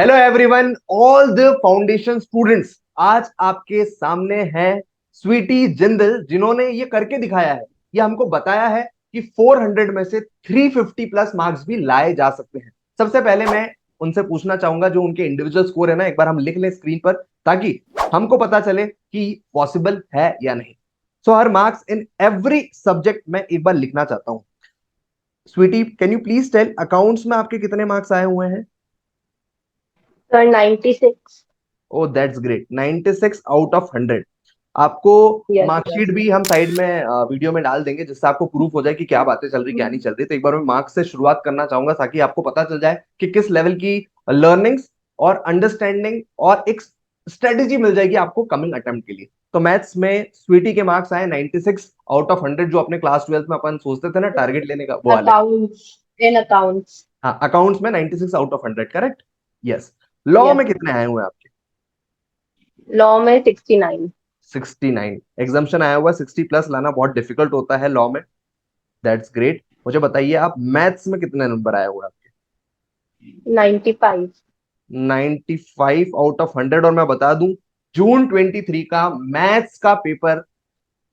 Hello everyone, all the foundation students. आज आपके सामने है स्वीटी जिंदल, जिन्होंने ये करके दिखाया है। ये हमको बताया है कि 400 में से 350 प्लस मार्क्स भी लाए जा सकते हैं। सबसे पहले मैं उनसे पूछना चाहूंगा जो उनके इंडिविजुअल स्कोर है ना, एक बार हम लिख लें स्क्रीन पर ताकि हमको पता चले कि पॉसिबल है या नहीं। सो हर मार्क्स इन एवरी सब्जेक्ट मैं एक बार लिखना चाहता हूँ। Sweety, can you please tell accounts में आपके कितने मार्क्स आए हुए हैं? Sir 96। Oh that's great, 96 out of 100। आपको यस मार्कशीट यस। भी हम साइड में वीडियो में डाल देंगे, जिससे आपको प्रूफ हो जाए कि क्या बातें चल रही क्या नहीं चल रही। तो एक बार मैं मार्क्स से शुरुआत करना चाहूंगा ताकि आपको पता चल जाए कि किस लेवल की लर्निंग्स और अंडरस्टैंडिंग और एक स्ट्रेटेजी मिल जाएगी आपको कमिंग अटेम्प्ट के लिए। तो मैथ्स में स्वीटी के मार्क्स आए 96 आउट ऑफ 100, जो अपने क्लास 12 में अपन सोचते थे ना टारगेट लेने का, वो वाले। अकाउंट्स। इन अकाउंट्स। हाँ, अकाउंट्स में 96 out of 100, correct. Yes. Law yes. में कितने आए हुए हैं आपके? लॉ में 69। 69। एग्जाम्शन आया हुआ 60 प्लस लाना बहुत डिफिकल्ट होता है लॉ में। That's great. मुझे बताइए आप मैथ्स में कितने नंबर आए हुए हैं आपके? 95। 95 आउट ऑफ 100। और मैं बता दूं, जून 23 का मैथ्स का पेपर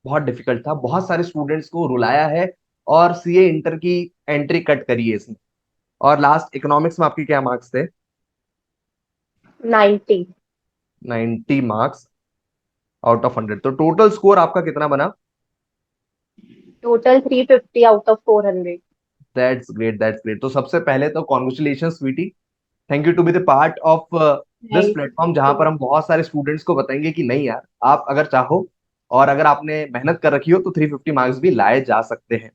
बहुत डिफिकल्ट था, बहुत सारे स्टूडेंट्स को रुलाया है और सीए इंटर की एंट्री कट करी है इसने। और लास्ट इकोनॉमिक्स में आपके क्या मार्क्स थे? 90। 90 मार्क्स आउट ऑफ 100। तो टोटल स्कोर आपका कितना बना? Total 350 out of 400। That's great, that's great. तो सबसे पहले तो congratulation Sweety. Thank you to be the part of this thank platform, जहां यू। पर हम बहुत सारे स्टूडेंट्स को बताएंगे कि नहीं यार, आप अगर चाहो और अगर आपने मेहनत कर रखी हो तो 350 मार्क्स भी लाए जा सकते हैं।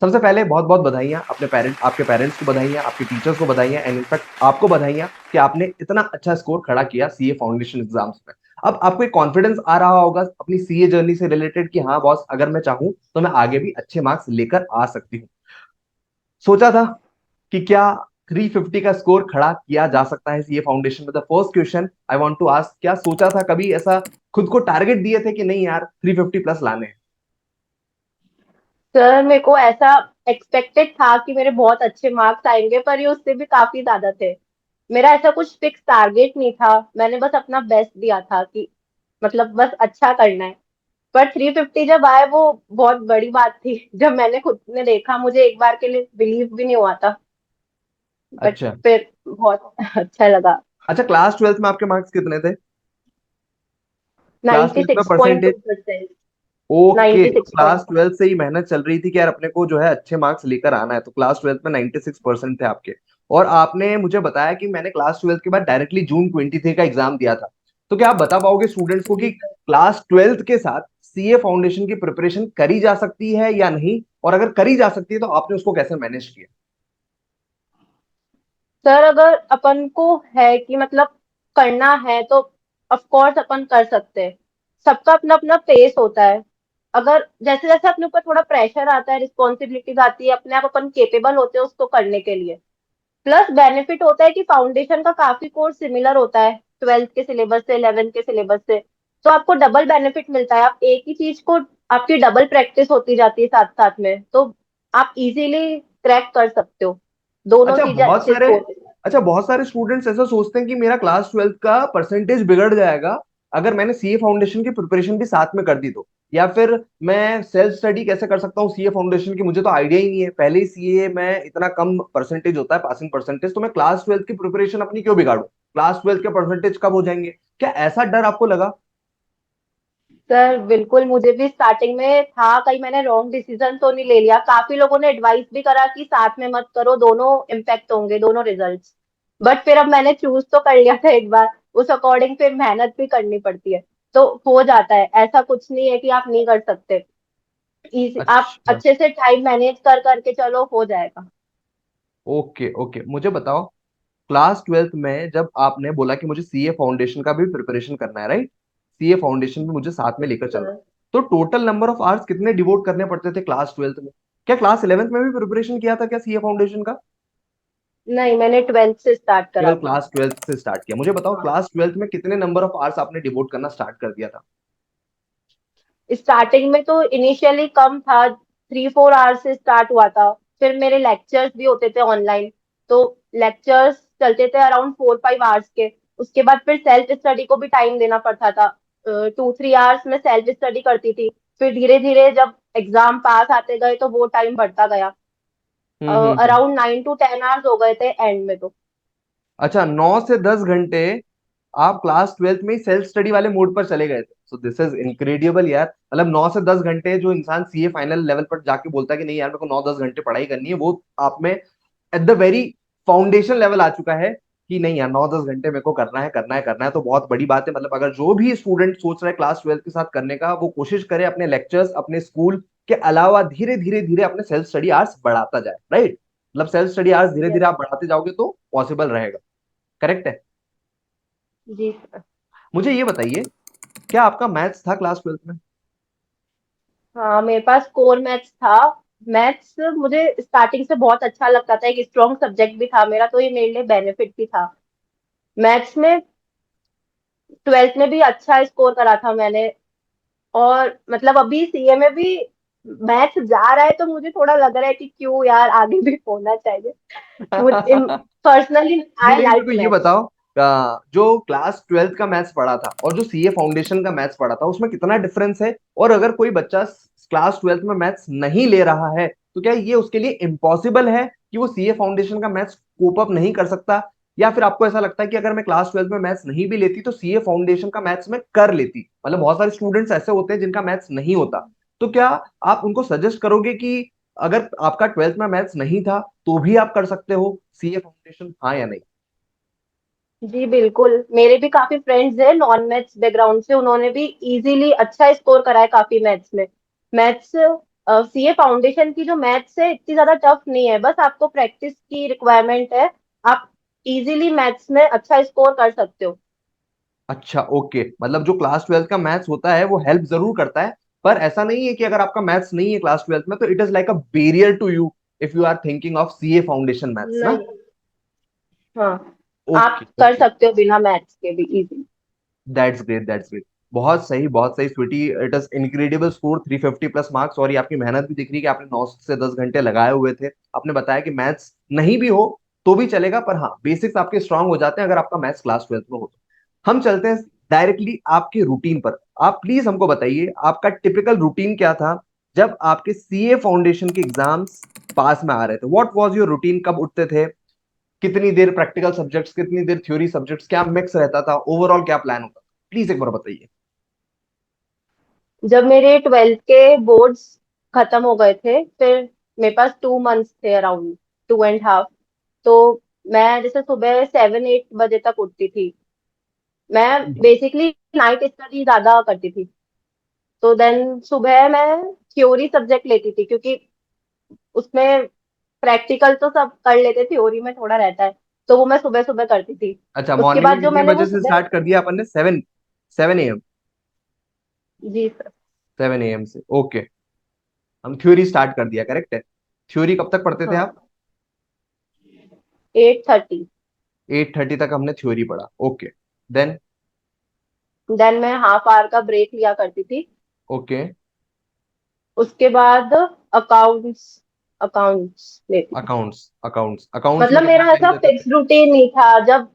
सबसे पहले बहुत बहुत बधाइयां अपने पेरेंट्स, आपके पेरेंट्स को बधाइयां, आपके टीचर्स को बधाइयां, एंड इनफैक्ट आपको बधाइयां कि आपने इतना अच्छा स्कोर खड़ा किया सीए फाउंडेशन एग्जाम्स में। अब आपको एक कॉन्फिडेंस आ रहा होगा अपनी सीए जर्नी से रिलेटेड कि हाँ बॉस, अगर मैं चाहूं तो मैं आगे भी अच्छे मार्क्स लेकर आ सकती हूँ। सोचा था कि क्या 350 का स्कोर खड़ा किया जा सकता है सीए फाउंडेशन में? The first question I want to ask, क्या सोचा था कभी ऐसा, खुद को टारगेट दिए थे कि नहीं यार 350 प्लस लाने हैं? सर मेरे को ऐसा एक्सपेक्टेड था कि मेरे बहुत अच्छे मार्क्स आएंगे, पर ये उससे भी काफी ज्यादा थे। मेरा ऐसा कुछ फिक्स टारगेट नहीं था, मैंने बस अपना बेस्ट दिया था कि मतलब बस अच्छा करना है। पर 350 जब आए वो बहुत बड़ी बात थी। जब मैंने खुद ने देखा मुझे एक बार के लिए बिलीव भी नहीं हुआ था। बट अच्छा। फिर बहुत अच्छा लगा। अच्छा, क्लास 12 में आपके मार्क्स कितने थे? क्लास नाइन्टी 12 में six point two percentage? Percent okay, ninety तो सिक्स क्लास पॉइंट 12 से ही मेहनत चल रही थी कि यार अपने को जो है अच्छे मार्क्स लेकर आना है, तो क्लास 12 में 96% थे आपके। और आपने मुझे बताया कि मैंने क्लास 12 के बाद डायरेक्टली जून 23 का एग्जाम दिया था। तो क्या आप बता पाओगे स्टूडेंट्स को कि क्लास 12 के साथ सीए फाउंडेशन की प्रिपरेशन करी जा सकती है या नहीं, और अगर करी जा सकती है तो आपने उसको कैसे मैनेज किया? सर अगर अपन को है कि मतलब करना है तो ऑफ कोर्स अपन कर सकते हैं। सबका अपना अपना पेस होता है। अगर जैसे जैसे अपने ऊपर थोड़ा प्रेशर आता है, रिस्पॉन्सिबिलिटीज आती है, अपने आप अपन केपेबल होते हैं उसको करने के लिए। प्लस बेनिफिट होता है कि फाउंडेशन का काफी कोर्स सिमिलर होता है 12th के सिलेबस से, 11th के सिलेबस से। तो आपको डबल बेनिफिट मिलता है, आप एक ही चीज को आपकी डबल प्रैक्टिस होती जाती है साथ साथ में, तो आप इजीली क्रैक कर सकते हो। दोनों अच्छा चीजें बहुत अच्छे सारे से होती हैं। अच्छा बहुत सारे स्टूडेंट्स ऐसा सोचते हैं कि मेरा क्लास 12 का परसेंटेज बिगड़ जाएगा अगर मैंने सीए फाउंडेशन की प्रिपरेशन भी साथ में कर दी तो, या फिर मैं सेल्फ स्टडी कैसे कर सकता हूँ सीए फाउंडेशन की, मुझे तो आइडिया ही नहीं है, पहले ही सीए में इतना कम परसेंटेज होता है पासिंग परसेंटेज, तो मैं क्लास 12 की प्रिपरेशन अपनी क्यों बिगाड़ू? क्लास 12 के परसेंटेज कब हो जाएंगे? क्या ऐसा डर आपको लगा? सर बिल्कुल, मुझे भी स्टार्टिंग में था कहीं मैंने रॉन्ग डिसीजन तो नहीं ले लिया। काफी लोगों ने एडवाइस भी करा कि साथ में मत करो, दोनों इम्पेक्ट होंगे, दोनों रिजल्ट्स। बट फिर अब मैंने चूज तो कर लिया था एक बार, उस अकॉर्डिंग फिर मेहनत भी करनी पड़ती है। तो हो जाता है, ऐसा कुछ नहीं है कि आप नहीं कर सकते। इजी, आप अच्छा। अच्छे से टाइम मैनेज कर करके चलो, हो जाएगा। ओके ओके, मुझे बताओ, क्लास 12 में जब आपने बोला कि मुझे सीए फाउंडेशन का भी प्रिपरेशन करना है, राइट, सीए फाउंडेशन भी मुझे साथ में लेकर चलना है, सर तो टोटल नंबर ऑफ आवर्स कितने डिवोट करने पड़ते थे क्लास 12 में? क्या क्लास 11th में भी प्रिपरेशन किया था क्या सीए फाउंडेशन का? नहीं, मैंने 12th से स्टार्ट करा केवल था। क्लास 12 से स्टार्ट किया? मुझे बताओ हाँ। क्लास 12 में कितने नंबर ऑफ आवर्स आपने डिवोट करना स्टार्ट कर दिया था? स्टार्टिंग में तो इनिशियली कम था, 3-4 आवर्स से स्टार्ट हुआ था। फिर मेरे लेक्चर्स भी होते थे ऑनलाइन, तो लेक्चर्स चलते थे अराउंड 4-5 आवर्स के। उसके बाद फिर सेल्फ स्टडी को भी टाइम देना पड़ता था। 2-3 आवर्स में सेल्फ स्टडी करती थी। फिर धीरे धीरे जब एग्जाम पास आते गए तो वो टाइम बढ़ता गया। हम्म। अराउंड 9-10 आवर्स हो गए थे एंड में तो। अच्छा, 9 से 10 घंटे आप क्लास ट्वेल्थ में सेल्फ स्टडी वाले मोड पर चले गए थे। सो दिस इज इनक्रेडिबल यार। मतलब 9 से 10 घंटे जो इंसान सीए फाइनल लेवल पर जाके बोलता है कि नहीं यार मेरे को 9-10 घंटे पढ़ाई करनी है, वो आप में at the very foundation level आ चुका है कि नहीं यार 9-10 घंटे मेरे को करना है करना है करना है। तो बहुत बड़ी बात है। मतलब अगर जो भी स्टूडेंट सोच रहा है क्लास ट्वेल्थ के साथ करने का, वो कोशिश करे अपने लेक्चर्स अपने स्कूल के अलावा धीरे धीरे धीरे अपने सेल्फ स्टडी आवर्स बढ़ाता जाए, राइट? मतलब सेल्फ स्टडी आवर्स धीरे Yes, धीरे आप बढ़ाते जाओगे तो पॉसिबल रहेगा। करेक्ट है? जी सर। मुझे ये बताइए, क्या आपका मैथ्स था क्लास ट्वेल्थ में? हाँ, मेरे पास कोर मैथ्स था। मैथ्स मुझे स्टार्टिंग से बहुत अच्छा लगता था, एक स्ट्रॉन्ग सब्जेक्ट भी था मेरा, तो ये मेरे लिए बेनिफिट भी था। मैथ्स में 12th में भी अच्छा स्कोर करा था मैंने। और मतलब अभी सीए में भी मैथ्स जा रहा है तो मुझे थोड़ा लग रहा है कि क्यों यार, आगे भी होना चाहिए। मुझे पर्सनली नहीं आई लेकिन मेरे लाइक को ये मैथ्स। बताओ, जो क्लास ट्वेल्थ का मैथ्स पढ़ा था और जो सीए फाउंडेशन का मैथ्स पढ़ा था उसमें कितना डिफरेंस है? और अगर कोई बच्चा क्लास ट्वेल्थ में मैथ्स नहीं ले रहा है तो क्या ये उसके लिए इम्पॉसिबल है कि वो सीए फाउंडेशन का मैथ्स कोप अप नहीं कर सकता? या फिर आपको ऐसा लगता है कि अगर मैं क्लास ट्वेल्थ में मैथ्स नहीं भी लेती तो सीए फाउंडेशन का मैथ्स में कर लेती? मतलब बहुत सारे स्टूडेंट्स ऐसे होते हैं जिनका मैथ्स नहीं होता। तो क्या आप उनको सजेस्ट करोगे कि अगर आपका ट्वेल्थ में मैथ्स नहीं था तो भी आप कर सकते हो सीए फाउंडेशन, हाँ या नहीं? जी बिल्कुल, मेरे भी काफी फ्रेंड्स हैं नॉन मैथ्स बैकग्राउंड से, उन्होंने भी इजीली अच्छा स्कोर करा है काफी मैथ्स में। मैथ्स सीए फाउंडेशन की जो मैथ्स है इतनी ज्यादा टफ नहीं है, बस आपको प्रैक्टिस की रिक्वायरमेंट है। आप इजीली मैथ्स में अच्छा स्कोर कर सकते हो। अच्छा, ओके। मतलब जो क्लास ट्वेल्थ का मैथ्स होता है वो हेल्प जरूर करता है, पर ऐसा नहीं है कि अगर आपका मैथ्स नहीं है क्लास ट्वेल्थ में तो it is like a barrier to you if you are thinking of CA foundation maths ना? नहीं। हाँ, आप ओके कर ओके। सकते हो बिना मैथ्स के भी easy. That's great, that's great. बहुत सही Sweety. It is incredible score, 350 plus marks. और ये आपकी मेहनत भी दिख रही है कि आपने 9 से 10 घंटे लगाए हुए थे। आपने बताया कि मैथ्स नहीं भी हो तो भी चलेगा, पर हाँ बेसिक्स आपके स्ट्रांग हो जाते हैं अगर आपका मैथ्स क्लास ट्वेल्थ में हो तो। हम चलते हैं डायरेक्टली आपके रूटीन पर। आप प्लीज हमको बताइए आपका टिपिकल रूटीन क्या था जब आपके सीए फाउंडेशन के एग्जाम्स पास में आ रहे थे। What was your routine? कब उठते थे? कितनी देर प्रैक्टिकल सब्जेक्ट्स, कितनी देर थ्योरी सब्जेक्ट्स, क्या मिक्स रहता था? ओवरऑल क्या प्लान होता था? प्लीज एक बार बताइए। जब मेरे 12th के बोर्ड्स खत्म हो गए थे, फिर मेरे पास 2 मंथ्स थे अराउंड, 2.5। तो मैं जैसे सुबह 7-8 बजे तक उठती थी। मैं बेसिकली नाइट स्टडी ज्यादा करती थी। तो देन सुबह मैं थ्योरी सब्जेक्ट लेती थी, क्योंकि उसमें प्रैक्टिकल तो सब कर लेते, थ्योरी में थोड़ा रहता है। तो वो मैं सुबह सुबह करती थी। अच्छा, उसके मॉर्निंग में बाद जो कितने मैंने वो बजे से सुबह। स्टार्ट कर दिया अपन ने? 7 7 AM? जी सर। 7 AM से, ओके। हम थ्योरी स्टार्ट कर दिया, करेक्ट है? थ्योरी कब तक पढ़ते थे हाँ, आप? 8:30। 8:30 तक हमने थ्योरी पढ़ा, ओके। देन? देन मैं हाफ आवर का ब्रेक लिया करती थी। ओके। उसके बाद अकाउंट्स अकाउंट्स लेती थी। अकाउंट्स अकाउंट्स अकाउंट्स में मतलब कितना मेरा टाइम ऐसा देते थे? फिक्स रूटीन नहीं था। जब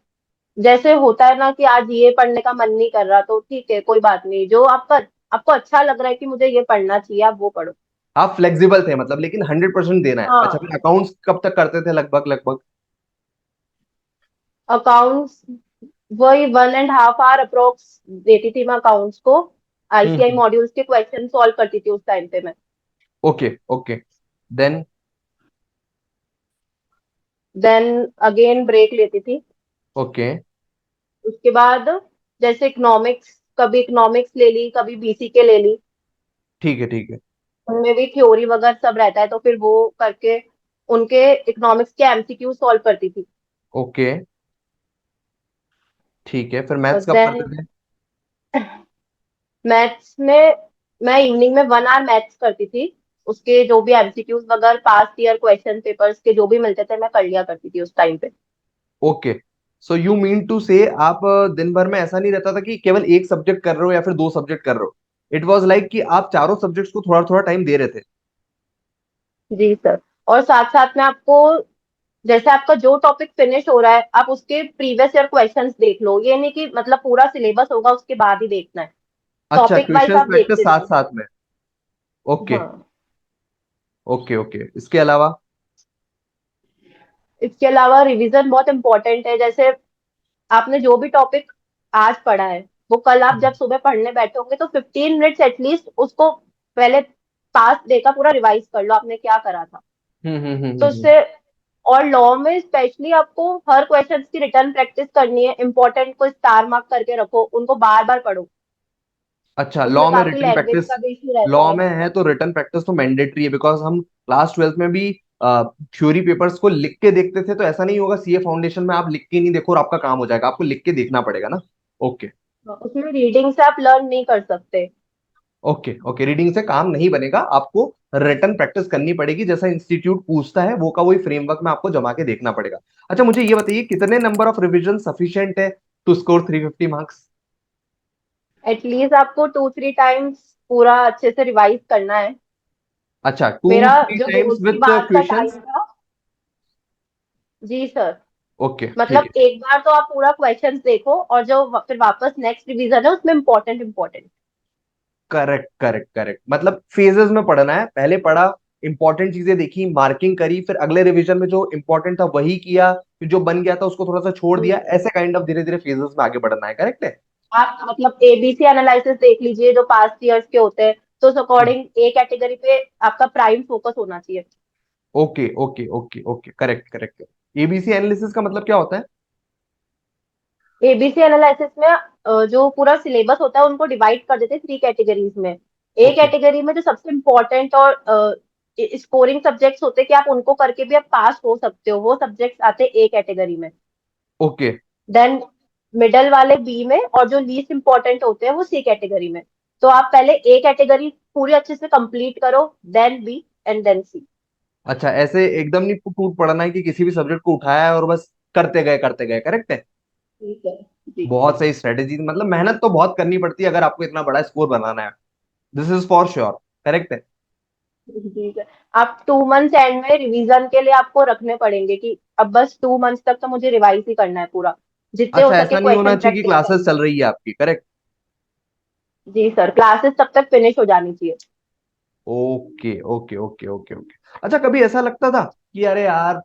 जैसे होता है ना कि आज ये पढ़ने का मन नहीं कर रहा, तो ठीक है, कोई बात नहीं, जो आपका आपको अच्छा लग रहा है कि मुझे ये पढ़ना चाहिए, आप वो पढ़ो। आप फ्लेक्सिबल थे मतलब, लेकिन 100% देना है। अच्छा, हाँ, फिर अकाउंट्स कब तक करते थे लगभग लगभग? अकाउंट्स वही 1.5 आवर अप्रोक्स देती थी मैं अकाउंट्स को। ICI hmm. मॉड्यूल्स के क्वेश्चन सॉल्व करती थी उस टाइम पे मैं। Okay okay. Then? Then again break लेती थी। ओके। उसके बाद जैसे इकोनॉमिक्स, कभी इकोनॉमिक्स ले ली, कभी बीसीके ले ली। ठीक है ठीक है। उनमें भी थ्योरी वगैरह सब रहता है, तो फिर वो करके उनके इकोनॉमिक्स के एमसीक्यू सॉल्व करती थी। ओके ठीक है, फिर और मैथ्स कब देन करते थे? मैथ्स में मैं इवनिंग में 1 आवर मैथ्स करती थी। उसके जो भी एमसीक्यूज वगैरह पास्ट ईयर क्वेश्चन पेपर्स के जो भी मिलते थे मैं कर लिया करती थी उस टाइम पे। Okay. So you mean to say आप दिन भर में ऐसा नहीं रहता था कि केवल एक सब्जेक्ट कर रहे हो या फिर दो सब्जेक्ट कर रहे हो? इट वाज लाइक कि आप चारों सब्जेक्ट्स को थोड़ा थोड़ा टाइम दे रहे थे? जी सर। और साथ साथ में आपको जैसे आपका जो टॉपिक फिनिश हो रहा है, आप उसके प्रीवियस ईयर क्वेश्चंस देख लो। ये नहीं कि मतलब पूरा सिलेबस होगा उसके बाद ही देखना है, अच्छा, टॉपिक वाइज क्वेश्चंस आप प्रैक्टिस देखते साथ जाओ। साथ में। ओके। हाँ। ओके ओके, इसके अलावा? इसके अलावा रिवीजन बहुत इंपॉर्टेंट है। जैसे आपने जो भी टॉपिक आज पढ़ा है, वो कल आप जब सुबह पढ़ने बैठोगे तो 15 मिनट्स एटलीस्ट उसको पहले पास्ट डे का पूरा रिवाइज कर लो, आपने क्या करा था। तो हम्म। इससे, और लॉ में स्पेशली आपको हर क्वेश्चन की रिटर्न प्रैक्टिस करनी है। इंपॉर्टेंट को स्टार मार्क करके रखो, उनको बार बार पढ़ो। अच्छा, उसमें लॉ में काफी रिटन लैंग्वेज प्रैक्टिस? का भी इशू रहता लॉ है। में है तो रिटन प्रैक्टिस तो मैंडेटरी है, बिकॉज हम क्लास ट्वेल्थ में भी थ्योरी पेपर्स को लिख के देखते थे, तो ऐसा नहीं होगा सीए फाउंडेशन में आप लिख के नहीं देखो और आपका काम हो जाएगा, आपको लिख के देखना पड़ेगा ना। ओके उसमें रीडिंग से आप लर्न नहीं कर सकते। ओके ओके, रीडिंग से काम नहीं बनेगा, आपको रिटन प्रैक्टिस करनी पड़ेगी, जैसा इंस्टीट्यूट पूछता है वो का वही फ्रेमवर्क में आपको जमा के देखना पड़ेगा। अच्छा, मुझे ये बताइए कितने नंबर ऑफ रिविजन सफिशिएंट है टू स्कोर 350 मार्क्स? एटलीस्ट आपको 2-3 टाइम्स पूरा अच्छे से रिवाइज करना है। अच्छा, टू मेरा थ्री जो टाइम्स 2 3 विथ बार का टाइम क्वेश्चंस? था। जी सर। ओके ठीक मतलब है। एक बार तो आप पूरा क्वेश्चंस देखो, और जो फिर वापस नेक्स्ट रिवीजन है उसमें important important. Correct correct correct, मतलब फेजेस में पढ़ना है, पहले पढ़ा, इंपॉर्टेंट चीजें देखी, मार्किंग करी, फिर अगले रिवीजन में जो इंपॉर्टेंट था वही किया, फिर जो बन गया था उसको थोड़ा सा छोड़ दिया, ऐसे काइंड ऑफ धीरे धीरे फेजेस में आगे बढ़ना है, करेक्ट है? आप मतलब एबीसी एनालिसिस देख लीजिए जो पास्ट ईयर्स के होते हैं, तो उस अकॉर्डिंग ए कैटेगरी पे आपका प्राइम फोकस होना चाहिए। Okay okay okay okay, correct correct. ABC analysis का मतलब क्या होता है? एबीसी एनालिसिस में जो पूरा सिलेबस होता है उनको डिवाइड कर देते हैं 3 कैटेगरीज में। ए ओके कैटेगरी में जो सबसे इम्पोर्टेंट और स्कोरिंग सब्जेक्ट्स होते हैं कि आप उनको करके भी आप पास हो सकते हो, वो सब्जेक्ट्स आते हैं ए कैटेगरी में। ओके। देन मिडल वाले बी में, और जो लीस्ट इंपॉर्टेंट होते हैं वो सी कैटेगरी में। तो आप पहले ए कैटेगरी पूरी अच्छे से कंप्लीट करो, देन बी एंड देन सी। अच्छा, ऐसे एकदम नहीं टूट पड़ना है कि किसी भी सब्जेक्ट को उठाया है और बस करते गए, करेक्ट है? ठीक है। जी। बहुत सही स्ट्रेटेजी, मतलब मेहनत तो बहुत करनी पड़ती है अगर आपको इतना बड़ा स्कोर बनाना है। This is for sure, correct है। ठीक है। आप 2 मंथ्स एंड में रिवीजन के लिए आपको रखने पड़ेंगे कि अब बस 2 मंथ्स तक तो मुझे रिवाइज ही करना है पूरा, जितने हो अच्छा, सके ऐसा नहीं होना क्वेश्चन चाहिए कि प्रैक्टिस क्लासेस करना है। चल रही है आपकी, करेक्ट? जी सर, क्लासेस तब तक फिनिश हो जानी चाहिए। Okay okay okay okay okay. अच्छा, कभी ऐसा लगता था कि अरे यार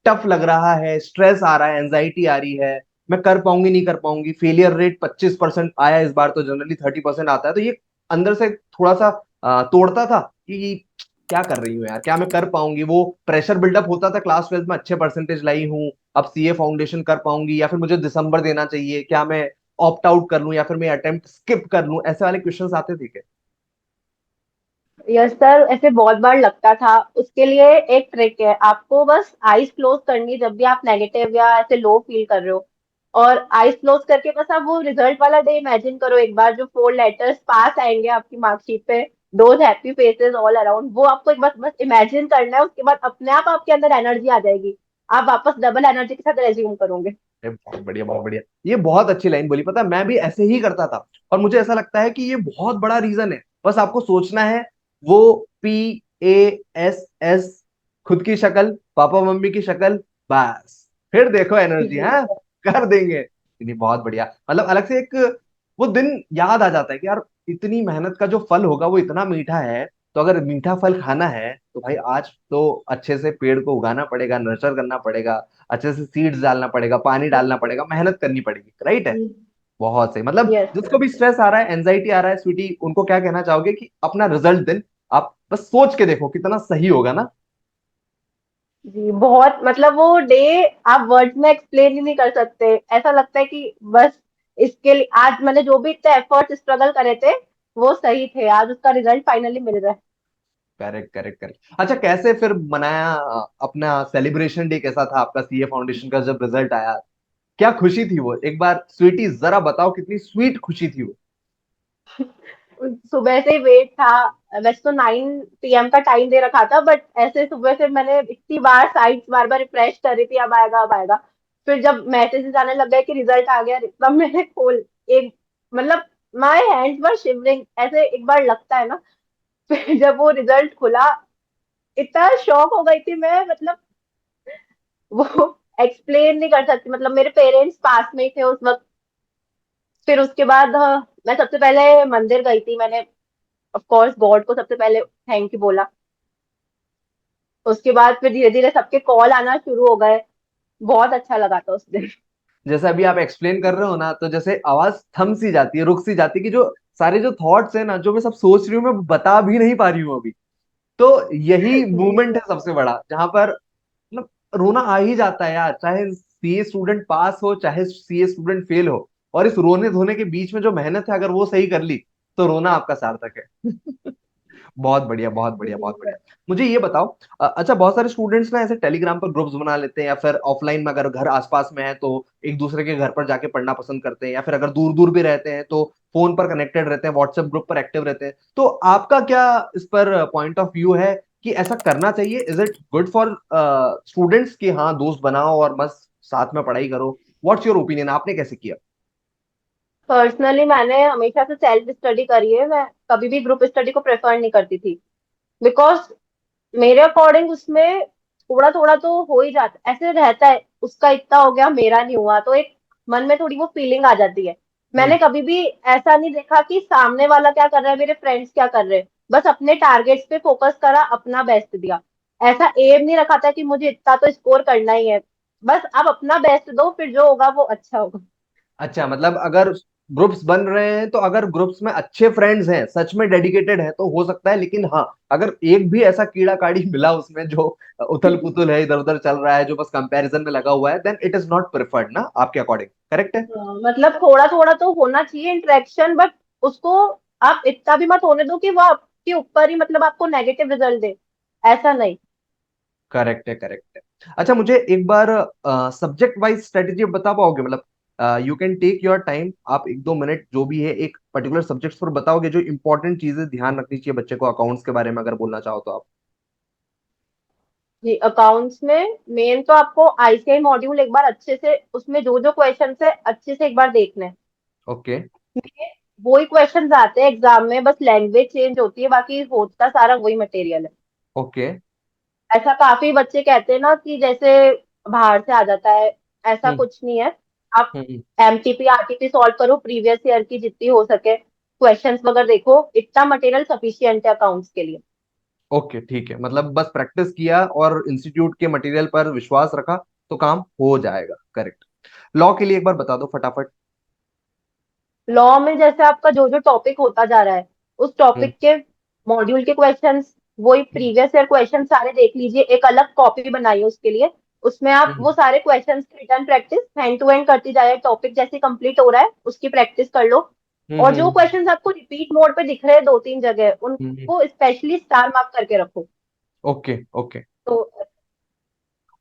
टफ लग रहा है, स्ट्रेस आ रहा है, एंजाइटी आ रही है, मैं कर पाऊंगी नहीं कर पाऊंगी, फेलियर रेट 25% आया इस बार, तो जनरली 30% आता है, तो ये अंदर से थोड़ा सा तोड़ता था कि क्या कर रही हूँ यार, क्या मैं कर पाऊंगी? वो प्रेशर बिल्डअप होता था, क्लास ट्वेल्थ में अच्छे परसेंटेज लाई हूँ, अब सीए फाउंडेशन कर पाऊंगी या फिर मुझे दिसंबर देना चाहिए, क्या मैं ऑप्ट आउट कर लूं या फिर मैं अटेम्प्ट स्किप कर लूं, ऐसे वाले क्वेश्चंस आते थे क्या? यस सर, ऐसे बहुत बार लगता था। उसके लिए एक ट्रिक है, आपको बस आईज क्लोज करनी है जब भी आप नेगेटिव या ऐसे लो फील कर रहे हो। और आईज क्लोज करके बस आप वो रिजल्ट वाला डे इमेजिन करो, एक बार जो 4 लेटर्स पास आएंगे आपकी मार्कशीट पे, those happy faces all around, वो आपको एक बस बस इमेजिन करना है। उसके बाद अपने आप आपके अंदर एनर्जी आ जाएगी, आप वापस डबल एनर्जी के साथ रेज्यूम करोगे। बहुत बढ़िया बहुत बढ़िया, ये बहुत अच्छी लाइन बोली, पता है मैं भी ऐसे ही करता था, और मुझे ऐसा लगता है कि ये बहुत बड़ा रीजन है, बस आपको सोचना है, वो PASS, खुद की शक्ल, पापा मम्मी की शक्ल, बस, फिर देखो एनर्जी, जी हाँ, सर। कर देंगे। नहीं, बहुत बढ़िया, मतलब अलग से एक वो दिन याद आ जाता है कि यार इतनी मेहनत का जो फल होगा वो इतना मीठा है, तो अगर मीठा फल खाना है तो भाई आज तो अच्छे से पेड़ को उगाना पड़ेगा, नर्चर करना पड़ेगा, अच्छे से सीड्स डालना पड़ेगा, पानी डालना पड़ेगा, मेहनत करनी पड़ेगी, राइट है? बहुत सही, मतलब यस जिसको सर। भी स्ट्रेस आ रहा है, एंजाइटी आ रहा है, स्वीटी, उनको क्या कहना चाहोगे कि अपना रिजल्ट दिन आप बस सोच के देखो कितना सही होगा ना? जी बहुत, मतलब वो डे आप वर्ड्स में एक्सप्लेन ही नहीं कर सकते। ऐसा लगता है कि बस इसके लिए आज मैंने जो भी इतने एफर्ट स्ट्रगल करे थे वो सही थे, आज उसका रिजल्ट फाइनली मिल रहा है। Correct correct correct. अच्छा, कैसे फिर मनाया अपना सेलिब्रेशन डे कैसा था आपका सीए फाउंडेशन का जब रिजल्ट आया? क्या खुशी थी वो, एक बार स्वीटी जरा बताओ कितनी स्वीट खुशी थी वो? सुबह से वेट था। वैसे तो 9 PM का टाइम दे रखा था, बट ऐसे सुबह से मैंने इतनी बार साइट्स बार बार रिफ्रेश कर रही थी, अब आएगा अब आएगा। फिर जब मैसेजेस आने लग गए कि रिजल्ट आ गया, तब मैंने खोल एक, मतलब माय हैंड्स वर शिवरिंग, ऐसे एक बार लगता है ना। फिर जब वो रिजल्ट खुला, इतना शॉक हो गई थी मैं, मतलब वो एक्सप्लेन नहीं कर सकती, मतलब मेरे पेरेंट्स पास में ही थे उस वक्त। फिर उसके बाद मैं सबसे पहले मंदिर गई थी, मैंने ऑफ कोर्स गॉड को सबसे पहले थैंक यू बोला। उसके बाद फिर धीरे धीरे सबके कॉल आना शुरू हो गए। बहुत अच्छा लगा था उस दिन। जैसे अभी आप एक्सप्लेन कर रहे हो ना, तो जैसे आवाज थम सी जाती है, रुक सी जाती है, कि जो सारे जो थॉट्स है ना, जो मैं सब सोच रही हूँ, मैं बता भी नहीं पा रही हूँ अभी। तो यही जी मूवमेंट है सबसे बड़ा, जहां पर मतलब रोना आ ही जाता है यार, चाहे सीए स्टूडेंट पास हो चाहे सीए स्टूडेंट फेल हो। और इस रोने धोने के बीच में जो मेहनत है, अगर वो सही कर ली, तो रोना आपका सार्थक है। बहुत बढ़िया, बहुत बढ़िया, बहुत बढ़िया। मुझे ये बताओ, अच्छा, बहुत सारे स्टूडेंट्स ना ऐसे टेलीग्राम पर ग्रुप्स बना लेते हैं, या फिर ऑफलाइन में अगर घर आसपास में है तो एक दूसरे के घर पर जाके पढ़ना पसंद करते हैं, या फिर अगर दूर दूर भी रहते हैं तो फोन पर कनेक्टेड रहते हैं, व्हाट्सएप ग्रुप पर एक्टिव रहते हैं। तो आपका क्या इस पर पॉइंट ऑफ व्यू है कि ऐसा करना चाहिए? Is it good for students कि हाँ दोस्त बनाओ और बस साथ में पढ़ाई करो? व्हाट्स योर ओपिनियन, आपने कैसे किया? पर्सनली मैंने हमेशा से सेल्फ स्टडी करी है, मैं कभी भी ग्रुप स्टडी को प्रेफर नहीं करती थी। बिकॉज मेरे अकॉर्डिंग उसमें थोड़ा थोड़ा तो हो ही जाता, ऐसे रहता है उसका इतना हो गया मेरा नहीं हुआ, तो एक मन में थोड़ी वो फीलिंग आ जाती है। हम्म। मैंने कभी भी ऐसा नहीं देखा कि सामने वाला क्या कर रहा है, मेरे फ्रेंड्स क्या कर रहे हैं। बस अपने टारगेट्स पे फोकस करा, अपना बेस्ट दिया। ऐसा एम नहीं रखा था कि मुझे इतना तो स्कोर करना ही है। बस आप अपना बेस्ट दो, फिर जो होगा वो अच्छा होगा। अच्छा, मतलब अगर ग्रुप्स बन रहे हैं, तो अगर ग्रुप्स में अच्छे फ्रेंड्स हैं, सच में डेडिकेटेड है, तो हो सकता है। लेकिन हाँ, अगर एक भी ऐसा कीड़ा काड़ी मिला उसमें जो उथल पुथल है, इधर उधर चल रहा है, जो बस कंपैरिजन में लगा हुआ है, then it is not preferred ना, आपके अकॉर्डिंग, करेक्ट है? मतलब थोड़ा थोड़ा तो होना चाहिए इंटरेक्शन, बट उसको आप इतना भी मत होने दो कि वो आपके ऊपर ही मतलब आपको नेगेटिव रिजल्ट दे। ऐसा नहीं। करेक्ट है, करेक्ट है। अच्छा, मुझे एक बार सब्जेक्ट वाइज स्ट्रेटेजी बता पाओगे? मतलब you can take your time, आप 1-2 मिनट जो भी है एक पर्टिकुलर सब्जेक्ट पर बताओगे, जो इंपॉर्टेंट चीजें ध्यान रखनी चाहिए बच्चे को अकाउंट्स के बारे में, अगर बोलना चाहो तो आप। जी, अकाउंट्स में मेन तो आपको आईसीआई मॉड्यूल एक बार अच्छे से, उसमें जो जो क्वेश्चन है अच्छे से एक बार देखना है। ओके। वही क्वेश्चन आते हैं एग्जाम में, बस लैंग्वेज चेंज होती है, बाकी होता सारा वही मटेरियल है। ओके। ऐसा काफी बच्चे कहते हैं ना कि जैसे बाहर से आ जाता है, ऐसा हम्म। कुछ नहीं है। आप हम्म। एमटीपी आरटीपी सॉल्व करो, प्रीवियस ईयर की जितनी हो सके क्वेश्चंस वगैरह देखो, इतना मटेरियल सफिशिएंट है अकाउंट्स के लिए। ओके, ठीक है, मतलब बस प्रैक्टिस किया और इंस्टीट्यूट के मटेरियल पर विश्वास रखा, तो काम हो जाएगा, करेक्ट। लॉ के लिए एक बार बता दो फटाफट। लॉ में जैसे आपका जो जो टॉपिक होता जा रहा है, उस हम्म। टॉपिक के मॉड्यूल के क्वेश्चंस, वही हम्म। प्रीवियस ईयर क्वेश्चन सारे देख लीजिए, एक अलग कॉपी बनाइए उसके लिए। उसमें आप हम्म। वो सारे क्वेश्चंस की written practice hand to hand करती जाए, टॉपिक जैसे कंप्लीट हो रहा है उसकी प्रैक्टिस कर लो। हम्म। और जो क्वेश्चंस आपको रिपीट मोड पे दिख रहे हैं 2-3 जगह, हम्म। उनको स्पेशली स्टार मार्क करके रखो। Okay, okay. तो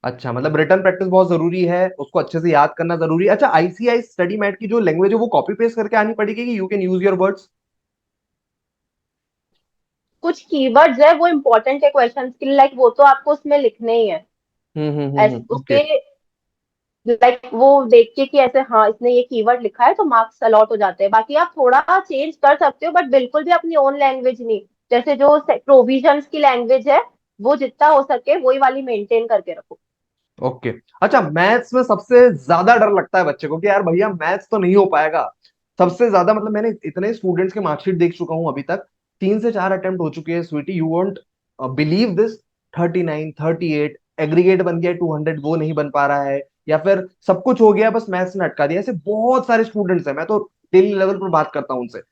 अच्छा, मतलब रिटर्न प्रैक्टिस बहुत जरूरी है, उसको अच्छे से याद करना जरूरी है। अच्छा, आईसीआई स्टडी मैट की जो लैंग्वेज है, वो कॉपी पेस्ट करके आनी पड़ेगी कि you can use your words? कुछ कीवर्ड्स है वो इंपॉर्टेंट है क्वेश्चंस के लिए, लाइक वो तो आपको उसमें लिखने ही है। ओके। उसके लाइक वो देख के कि ऐसे हाँ इसने ये कीवर्ड लिखा है तो मार्क्स अलॉट हो जाते हैं। बाकी आप थोड़ा चेंज कर सकते हो, बट बिल्कुल भी अपनी ओन लैंग्वेज नहीं। जैसे जो प्रोविजंस की लैंग्वेज है, वो जितना हो सके वही वाली मेंटेन करके रखो। ओके। अच्छा, मैथ्स में सबसे ज्यादा डर लगता है बच्चे को कि यार भैया मैथ्स तो नहीं हो पाएगा। सबसे ज्यादा, मतलब मैंने इतने स्टूडेंट्स के मार्कशीट देख चुका हूं अभी तक, 3 से 4 अटेम्प्ट हो चुके हैं Sweety, you won't believe this. 39, 38 aggregate बन गया, 200 वो नहीं बन पा रहा है, या फिर सब कुछ हो गया, बस मैथ्स ने अटका दिया। ऐसे बहुत सारे स्टूडेंट्स हैं, मैं तो डेली लेवल पर बात करता हूं उनसे।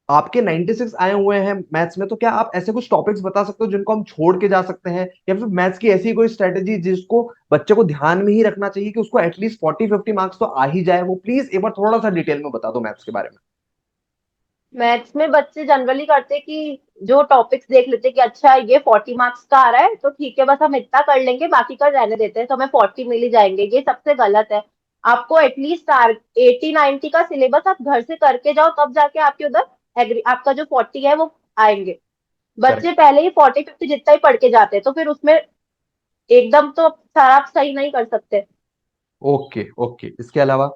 आपके 96 आए हुए हैं मैथ्स में, तो क्या आप ऐसे कुछ टॉपिक्स बता सकते हो जिनको हम छोड़ के जा सकते हैं, या फिर मैथ्स की ऐसी कोई स्ट्रेटेजी जिसको बच्चे को ध्यान में ही रखना चाहिए कि उसको एटलीस्ट 40-50 मार्क्स तो आ ही जाए? वो प्लीज एक बार थोड़ा सा डिटेल में बता दो मैथ्स के बारे में। मैथ्स में बच्चे जनरली करते कि जो टॉपिक्स देख लेते कि अच्छा ये 40 मार्क्स का आ रहा है तो ठीक है, बस हम इतना कर लेंगे, बाकी का रहने देते हैं तो हमें 40 मिल ही जाएंगे। ये सबसे गलत है। आपको एटलीस्ट 80-90 का सिलेबस आप घर से करके जाओ, तब जाके आपके उधर आपका जो 40 है वो आएंगे। करेक्ट। बच्चे पहले ही 40-50 जितना ही पढ़ के जाते हैं, तो फिर उसमें एकदम तो सारा आप सही नहीं कर सकते। ओके, ओके, इसके अलावा?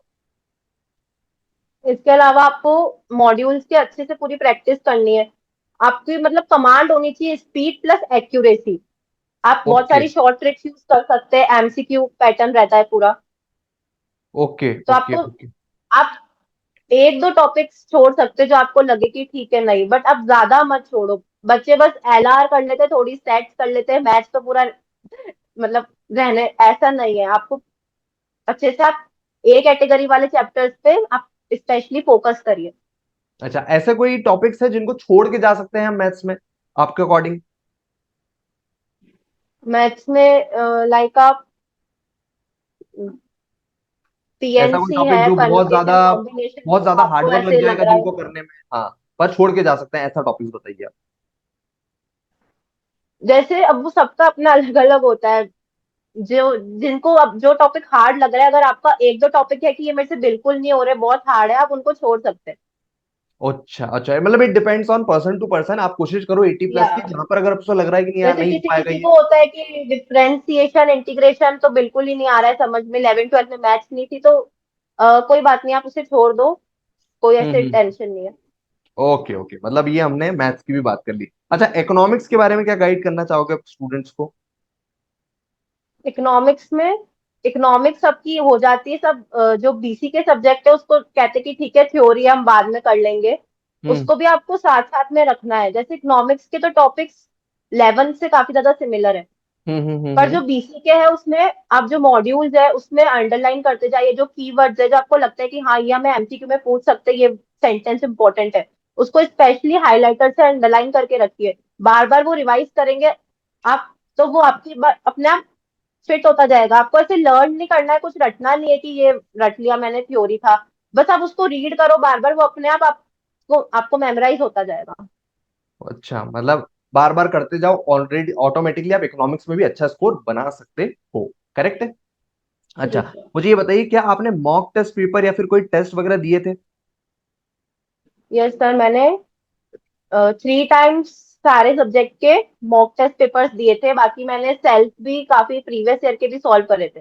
इसके अलावा आपको मॉड्यूल्स की अच्छे से पूरी प्रैक्टिस करनी है। आपकी मतलब कमांड होनी चाहिए, स्पीड प्लस एक्यूरेसी। आप बहुत ओके सारी शॉर्ट ट्रिक्स यूज कर सकते हैं, एमसीक्यू पैटर्न रहता है पूरा। ओके तो ओके आपको, ओके। आप एक दो टॉपिक्स छोड़ सकते हैं जो आपको लगे कि ठीक है, नहीं, बट आप ज्यादा मत छोड़ो। बच्चे बस एलआर कर लेते हैं, थोड़ी स्टैट्स कर लेते हैं, मैथ्स तो पूरा मतलब रहने, ऐसा नहीं है। आपको अच्छे से आप ए कैटेगरी वाले चैप्टर्स पे आप स्पेशली फोकस करिए। अच्छा, ऐसे कोई टॉपिक्स है जिनको छोड़ के जा सकते हैं हम मैथ्स में, आपके अकॉर्डिंग? मैथ्स में लाइक आप ऐसा कोई पीएनसी टॉपिक है, जो परम्यूटेशन कॉम्बिनेशन, बहुत जो ज्यादा आपको हार्डवर्क लग ऐसे लग जाएगा रहा है। जिनको करने में, हाँ, पर छोड़ के जा सकते हैं, ऐसा टॉपिक बताइए आप। जैसे अब वो सबका अपना अलग अलग होता है। जो जिनको अब जो टॉपिक हार्ड लग रहा है, अगर आपका एक दो टॉपिक है कि ये मेरे से बिल्कुल नहीं हो रहे, बहुत हार्ड है, आप उनको छोड़ सकते हैं। अच्छा अच्छा, मतलब it depends on person to person, आप कोशिश करो 80 प्लस या की, जहां पर अगर आपको लग रहा है कि नहीं यार जैसे नहीं हो किसी पाएगा किसी ये। को होता है कि डिफरेंशिएशन इंटीग्रेशन तो बिल्कुल ही नहीं आ रहा है समझ में, 11वीं 12वीं में मैथ्स नहीं थी, तो कोई बात नहीं, आप उसे छोड़ दो, कोई ऐसे हम्म। टेंशन नहीं है। ओके ओके, मतलब ये हमने मैथ्स की भी बात कर ली। अच्छा, इकोनॉमिक्स के बारे में क्या गाइड करना चाहोगे स्टूडेंट्स को? इकोनॉमिक्स में, इकोनॉमिक्स सबकी हो जाती है सब, जो बीसी के सब्जेक्ट है उसको कहते हैं कि ठीक है थ्योरी हम बाद में कर लेंगे, हम्म उसको भी आपको साथ साथ में रखना है। जैसे इकोनॉमिक्स के तो टॉपिक्स 11 से काफी ज्यादा सिमिलर है, पर जो हम्म। बीसी के है उसमें आप जो मॉड्यूल्स है उसमें अंडरलाइन करते जाइए, जो कीवर्ड्स है जो आपको लगता है कि हाँ ये हमें एमसीक्यू में पूछ सकते हैं, ये सेंटेंस इंपॉर्टेंट है, उसको स्पेशली हाईलाइटर से अंडरलाइन करके रखिए। बार बार वो रिवाइज करेंगे आप, तो वो आपकी अपने आप फिट होता जाएगा। आपको ऐसे लर्न नहीं करना है, कुछ रटना नहीं है कि ये रट लिया मैंने थ्योरी था, बस आप उसको रीड करो बार बार, वो अपने आप आपको आपको मेमोराइज होता जाएगा। अच्छा, मतलब बार बार करते जाओ, ऑलरेडी ऑटोमेटिकली आप इकोनॉमिक्स में भी अच्छा स्कोर बना सकते हो। करेक्ट है। जी अच्छा, सर। मुझे ये बताइए, क्या आपने मॉक टेस्ट पेपर या फिर कोई टेस्ट वगैरह दिए थे? यस सर, मैंने 3 टाइम्स सारे सब्जेक्ट के मॉक टेस्ट पेपर्स दिए थे, बाकी मैंने सेल्फ भी काफी प्रीवियस ईयर के भी सॉल्व करे थे।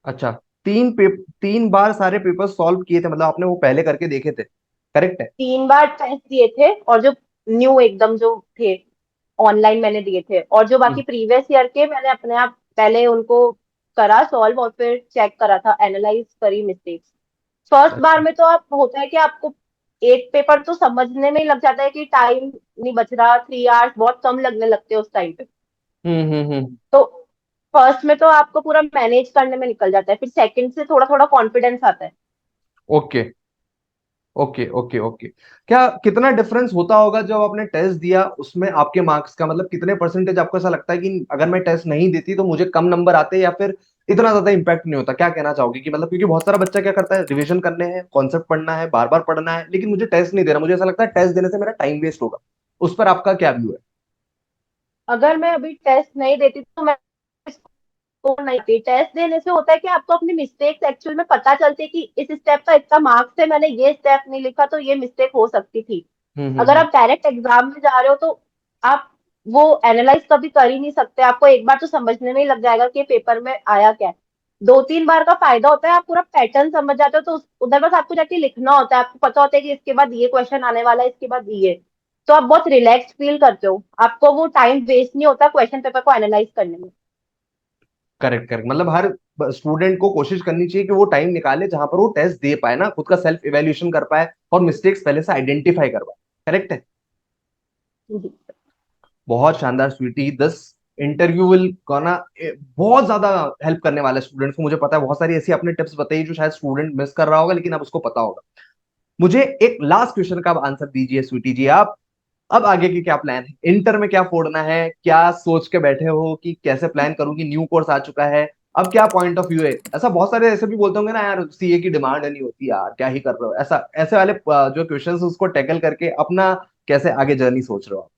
अच्छा, 3 बार सारे पेपर सॉल्व किए थे, मतलब आपने वो पहले करके देखे थे, करेक्ट है? 3 बार टेस्ट दिए थे, और जो न्यू एकदम जो थे ऑनलाइन मैंने दिए थे, और जो बाकी हम्म। प्रीवियस ईयर के मैंने अपने आप पहले उनको करा सॉल्व, और फिर चेक करा था, एनालाइज करी मिस्टेक्स। फर्स्ट बार अच्छा। में तो आप होता है कि आपको एक पेपर तो समझने में ही लग जाता है कि टाइम नहीं बच रहा, 3 आवर्स बहुत कम लगने लगते हैं उस टाइम पे। हम्म। तो फर्स्ट में तो आपको पूरा मैनेज करने में निकल जाता है, फिर सेकंड से थोड़ा थोड़ा कॉन्फिडेंस आता है। Okay okay okay okay. क्या कितना डिफरेंस होता होगा जब आपने टेस्ट दिया उसमें आपके मार्क्स का, मतलब कितने परसेंटेज आपको ऐसा लगता है कि अगर मैं टेस्ट नहीं देती तो मुझे कम नंबर आते, या फिर इतना ज्यादा इंपैक्ट नहीं होता? क्या कहना चाहोगे कि मतलब, क्योंकि बहुत सारा बच्चा क्या करता है, रिवीजन करने हैं, कॉन्सेप्ट पढ़ना है, बार बार पढ़ना है, लेकिन मुझे टेस्ट नहीं देना, मुझे ऐसा लगता है टेस्ट देने से मेरा टाइम वेस्ट होगा। उस पर आपका क्या व्यू है? अगर मैं अभी टेस्ट नहीं देती तो मैं स्कोर नहीं देती। टेस्ट देने से होता है कि आपको अपनी मिस्टेक्स एक्चुअल में पता चलती है कि इस स्टेप का इतना मार्क्स है, मैंने ये स्टेप नहीं लिखा तो ये मिस्टेक हो सकती थी। अगर हम्म। आप डायरेक्ट एग्जाम में जा रहे हो तो आप वो एनालाइज कभी कर ही नहीं सकते, आपको एक बार तो समझने में ही लग जाएगा कि पेपर में आया क्या है। 2-3 बार का फायदा होता है, आप पूरा पैटर्न समझ जाते हो, तो उधर बस आपको जाके लिखना होता है, आपको पता होता है कि इसके बाद ये क्वेश्चन आने वाला है, इसके बाद ये, तो आप बहुत रिलैक्स फील करते हो, आपको वो टाइम वेस्ट नहीं होता क्वेश्चन पेपर को एनालाइज करने में। करेक्ट करेक्ट, मतलब हर स्टूडेंट को कोशिश करनी चाहिए कि वो टाइम निकाले जहां पर वो टेस्ट दे पाए ना, खुद का सेल्फ इवेल्युएशन कर पाए और मिस्टेक्स पहले से आइडेंटिफाई कर पाए। करेक्ट है। जी। बहुत शानदार Sweety, this interview will gonna बहुत ज्यादा हेल्प करने वाला है स्टूडेंट्स को, मुझे पता है। बहुत सारी ऐसी आपने टिप्स बताई जो शायद स्टूडेंट मिस कर रहा होगा, लेकिन अब उसको पता होगा। मुझे एक लास्ट क्वेश्चन का आप आंसर दीजिए स्वीटी जी, आप अब आगे की क्या प्लान है? इंटर में क्या फोड़ना है, क्या सोच के बैठे हो कि कैसे प्लान करूंगी, न्यू कोर्स आ चुका है, अब क्या पॉइंट ऑफ व्यू है? ऐसा बहुत सारे ऐसे भी बोलते होंगे ना, यार सीए की डिमांड नहीं होती यार, क्या ही कर रहे हो, ऐसा ऐसे वाले जो क्वेश्चंस उसको टैकल करके अपना कैसे आगे जर्नी सोच रहे हो आप?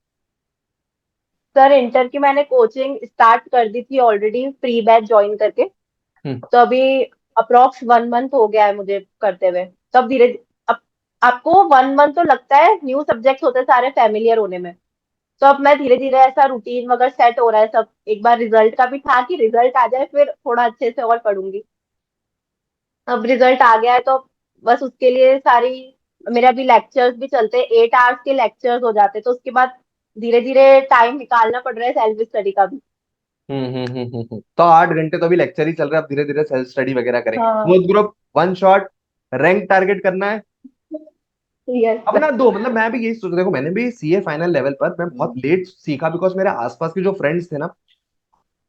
सर, इंटर की मैंने कोचिंग स्टार्ट कर दी थी ऑलरेडी, प्री बैच ज्वाइन करके। हम्म। तो अभी अप्रोक्स 1 मंथ हो गया है मुझे करते हुए। तब धीरे, अब आपको 1 मंथ तो लगता है, न्यू सब्जेक्ट्स होते हैं सारे फैमिलियर होने में। तो अब मैं धीरे धीरे ऐसा रूटीन वगैरह सेट हो रहा है सब, एक बार रिजल्ट का भी था कि रिजल्ट आ जाए फिर थोड़ा अच्छे से और पढ़ूंगी। अब रिजल्ट आ गया है तो बस उसके लिए सारी, मेरे अभी लेक्चर्स भी चलते हैं, 8 आवर्स के लेक्चर्स हो जाते हैं, तो उसके बाद धीरे धीरे टाइम निकालना पड़ रहा है सेल्फ स्टडी का भी। तो 8 घंटे तो अभी लेक्चर ही चल रहा है, अब धीरे धीरे सेल्फ स्टडी वगैरह करेंगे। हाँ। Close group, one shot, rank target करना है। अब यस। ना दो, मतलब मैं भी यही सोच, देखो मैंने भी सीए फाइनल लेवल पर मैं बहुत लेट सीखा, बिकॉज मेरे आसपास के जो फ्रेंड्स थे ना,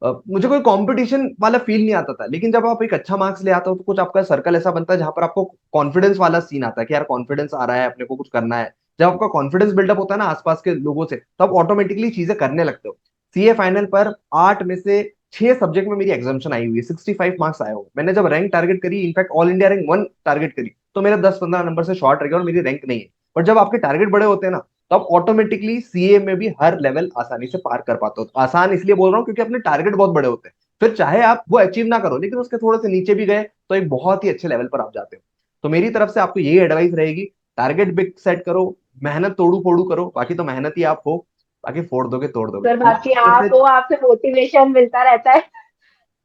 मुझे कोई कंपटीशन वाला फील नहीं आता था। लेकिन जब आप एक अच्छा मार्क्स ले आते हो तो कुछ आपका सर्कल ऐसा बनता है जहां पर आपको कॉन्फिडेंस वाला सीन आता है कि यार कॉन्फिडेंस आ रहा है, अपने को कुछ करना है। जब आपका कॉन्फिडेंस बिल्डअप होता है ना आसपास के लोगों से, तो आप ऑटोमेटिकली चीजें करने लगते हो। सीए फाइनल पर 8 में से 6 सब्जेक्ट में मेरी एग्जामेशन आई हुई है, 65 मार्क्स आए हुए। मैंने जब रैंक टारगेट करी, in fact all India rank 1 target करी, तो मेरा 10-15 नंबर से शॉर्ट रह गया और मेरी रैंक नहीं है। बट जब आपके टारगेट बड़े होते हैं ना, तो आप ऑटोमेटिकली सीए में भी हर लेवल आसानी से पार कर पाते हो। तो आसान इसलिए बोल रहा हूँ क्योंकि अपने टारगेट बहुत बड़े होते हैं। फिर चाहे आप वो अचीव ना करो, लेकिन उसके थोड़े से नीचे भी गए तो एक बहुत ही अच्छे लेवल पर आप जाते हो। तो मेरी तरफ से आपको यही एडवाइस रहेगी, टारगेट बिग सेट करो, मेहनत तोड़ू फोड़ू करो, बाकी तो मेहनत ही आप हो, बाकी फोड़ दोगे तोड़ दोगे। सर बाकी लास्ट आप मैसेज। हो, आपसे मोटिवेशन मिलता रहता है। थैंक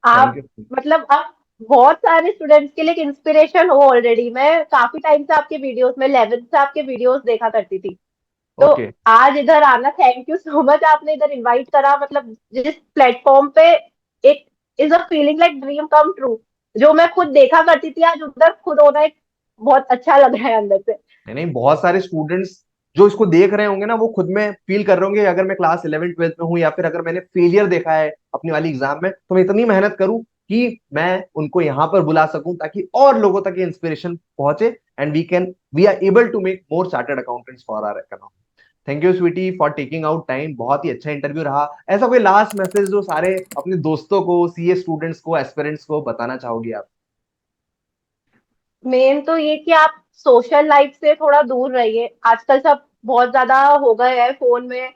आप यू। मतलब आप बहुत सारे स्टूडेंट्स के लिए इंस्पिरेशन हो ऑलरेडी। मैं काफी टाइम से आपके वीडियोस में 11th से आपके वीडियोस देखा करती थी। तो ओके। आज इधर आना, थैंक यू सो मच, आपने इधर इनवाइट करा। मतलब जिस प्लेटफॉर्म पे एक is a feeling like dream come true, जो मैं खुद देखा करती थी, आज उधर खुद होना एक बहुत अच्छा लग रहा है अंदर से। नहीं नहीं, बहुत सारे स्टूडेंट्स जो इसको देख रहे होंगे ना, वो खुद में फील कर रहे होंगे, अगर मैं क्लास 11th 12th में हूँ या फिर अगर मैंने फेलियर देखा है अपनी वाली एग्जाम में, तो मैं इतनी मेहनत करूँ कि मैं उनको यहाँ पर बुला सकूं, ताकि और लोगों तक ये इंस्पिरेशन पहुंचे, and we are able to make more chartered accountants for our economy. Thank you Sweety for taking out time, बहुत ही अच्छा इंटरव्यू रहा। ऐसा कोई लास्ट मैसेज जो सारे अपने दोस्तों को, सीए स्टूडेंट्स को, एस्पिरेंट्स को बताना चाहोगी आप? मेन तो ये कि आप सोशल लाइफ से थोड़ा दूर रहिए। आजकल सब बहुत ज्यादा हो गए हैं फोन में,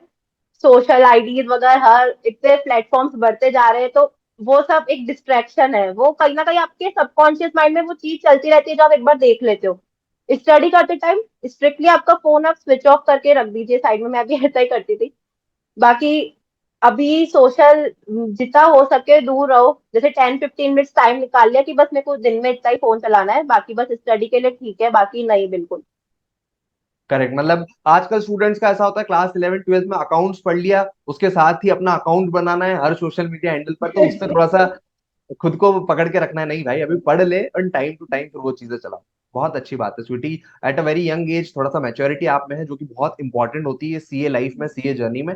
सोशल आईडीज वगैरह, हर इतने प्लेटफॉर्म्स बढ़ते जा रहे हैं। तो वो सब एक डिस्ट्रैक्शन है, वो कहीं ना कहीं आपके सबकॉन्शियस माइंड में वो चीज चलती रहती है जो आप एक बार देख लेते हो। स्टडी करते टाइम स्ट्रिक्टली आपका फोन आप स्विच ऑफ करके रख दीजिए साइड में। मैं भी ऐसा ही करती थी। बाकी अभी सोशल जितना हो सके दूर रहो। जैसे 10-15 मिनट्स टाइम निकाल लिया कि बस मेरे को दिन में इतना ही फोन चलाना है, बाकी बस स्टडी के लिए ठीक है, बाकी नहीं बिल्कुल। करेक्ट, मतलब आजकल स्टूडेंट्स का ऐसा होता है, क्लास 11th 12th में अकाउंट्स पढ़ लिया, उसके साथ ही अपना अकाउंट बनाना है हर सोशल मीडिया हैंडल पर, तो उससे थोड़ा सा खुद को पकड़ के रखना है। नहीं भाई, अभी पढ़ ले और टाइम टू टाइम फिर वो चीजें चलाओ। बहुत अच्छी बात है Sweety. At a very young age थोड़ा सा मैच्योरिटी आप में है, जो कि बहुत इंपॉर्टेंट होती है सीए लाइफ में, सीए जर्नी में।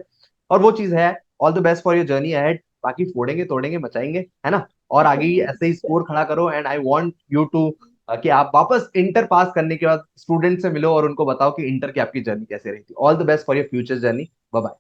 और वो चीज है। All the best for your journey ahead. बाकी फोड़ेंगे तोड़ेंगे मचाएंगे, है ना? और आगे ही ऐसे ही स्कोर खड़ा करो, and I want you to कि आप वापस इंटर पास करने के बाद स्टूडेंट से मिलो और उनको बताओ कि इंटर की आपकी जर्नी कैसे रही थी। All the best for your future journey. Bye bye.